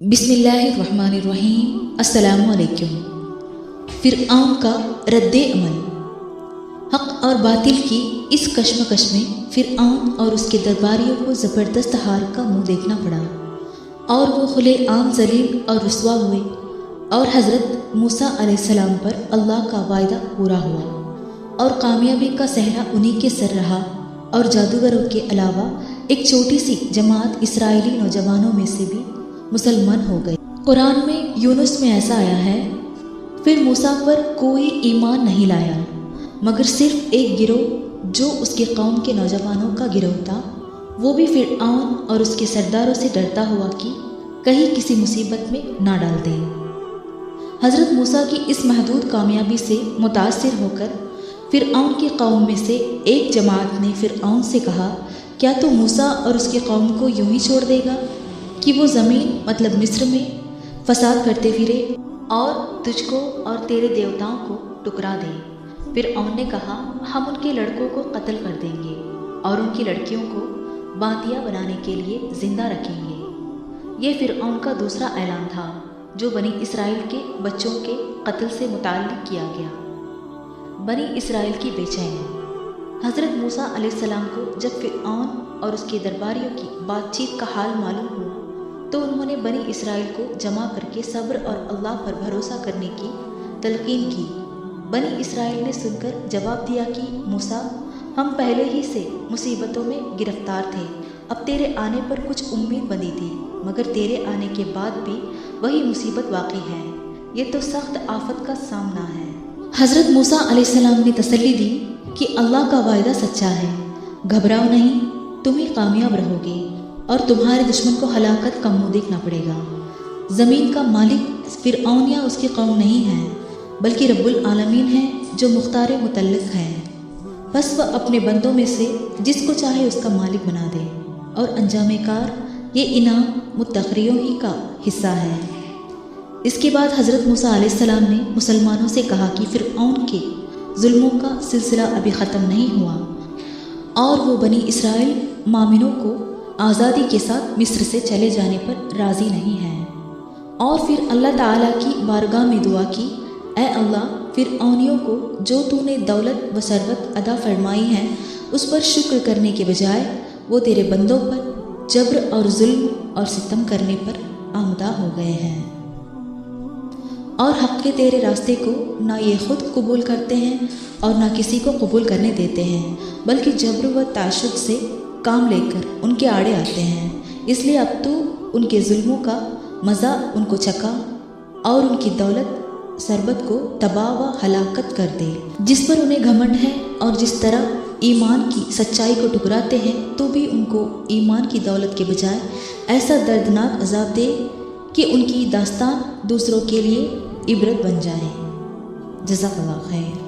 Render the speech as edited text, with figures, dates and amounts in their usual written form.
بسم اللہ الرحمن الرحیم۔ السلام علیکم۔ فرعون کا رد عمل۔ حق اور باطل کی اس کشمکش میں فرعون اور اس کے درباریوں کو زبردست ہار کا منہ دیکھنا پڑا اور وہ کھلے عام ذلیل اور رسوا ہوئے، اور حضرت موسیٰ علیہ السلام پر اللہ کا وعدہ پورا ہوا اور کامیابی کا صحرا انہی کے سر رہا، اور جادوگروں کے علاوہ ایک چھوٹی سی جماعت اسرائیلی نوجوانوں میں سے بھی مسلمان ہو گئے۔ قرآن میں یونس میں ایسا آیا ہے، پھر موسیٰ پر کوئی ایمان نہیں لایا مگر صرف ایک گروہ جو اس کے قوم کے نوجوانوں کا گروہ تھا، وہ بھی فرعون اور اس کے سرداروں سے ڈرتا ہوا کہ کہیں کسی مصیبت میں نہ ڈال دیں۔ حضرت موسیٰ کی اس محدود کامیابی سے متاثر ہو کر فرعون کی قوم میں سے ایک جماعت نے فرعون سے کہا، کیا تو موسیٰ اور اس کی قوم کو یوں ہی چھوڑ دے گا کہ وہ زمین مطلب مصر میں فساد کرتے پھرے اور تجھ کو اور تیرے دیوتاؤں کو ٹکرا دے؟ فرعون نے کہا، ہم ان کے لڑکوں کو قتل کر دیں گے اور ان کی لڑکیوں کو باندیاں بنانے کے لیے زندہ رکھیں گے۔ یہ فرعون کا دوسرا اعلان تھا جو بنی اسرائیل کے بچوں کے قتل سے متعلق کیا گیا۔ بنی اسرائیل کی بے چینی۔ حضرت موسیٰ علیہ السلام کو جب فرعون اور اس کے درباریوں کی بات چیت کا حال معلوم ہوا تو انہوں نے بنی اسرائیل کو جمع کر کے صبر اور اللہ پر بھروسہ کرنے کی تلقین کی۔ بنی اسرائیل نے سن کر جواب دیا کہ موسیٰ، ہم پہلے ہی سے مصیبتوں میں گرفتار تھے، اب تیرے آنے پر کچھ امید بندی تھی، مگر تیرے آنے کے بعد بھی وہی مصیبت باقی ہے، یہ تو سخت آفت کا سامنا ہے۔ حضرت موسیٰ علیہ السلام نے تسلی دی کہ اللہ کا وعدہ سچا ہے، گھبراؤ نہیں، تم ہی کامیاب رہو گے اور تمہارے دشمن کو ہلاکت کا منہ دیکھنا پڑے گا۔ زمین کا مالک فرعون یا اس کی قوم نہیں ہے بلکہ رب العالمین ہے جو مختار مطلق ہے، بس وہ اپنے بندوں میں سے جس کو چاہے اس کا مالک بنا دے، اور انجام کار یہ انعام متقیوں ہی کا حصہ ہے۔ اس کے بعد حضرت موسیٰ علیہ السلام نے مسلمانوں سے کہا کہ فرعون کے ظلموں کا سلسلہ ابھی ختم نہیں ہوا اور وہ بنی اسرائیل مومنوں کو آزادی کے ساتھ مصر سے چلے جانے پر راضی نہیں ہے۔ اور پھر اللہ تعالیٰ کی بارگاہ میں دعا کی، اے اللہ، فرعونیوں کو جو تو نے دولت و ثروت عطا فرمائی ہے اس پر شکر کرنے کے بجائے وہ تیرے بندوں پر جبر اور ظلم اور ستم کرنے پر آمادہ ہو گئے ہیں، اور حق کے تیرے راستے کو نہ یہ خود قبول کرتے ہیں اور نہ کسی کو قبول کرنے دیتے ہیں، بلکہ جبر و تعصب سے کام لے کر ان کے آڑے آتے ہیں۔ اس لیے اب تو ان کے ظلموں کا مزہ ان کو چکھا اور ان کی دولت ثروت کو تباہ و ہلاکت کر دے، جس پر انہیں گھمنڈ ہے، اور جس طرح ایمان کی سچائی کو ٹکراتے ہیں تو بھی ان کو ایمان کی دولت کے بجائے ایسا دردناک عذاب دے کہ ان کی داستان دوسروں کے لیے عبرت بن جائے۔ جزاک اللہ خیر۔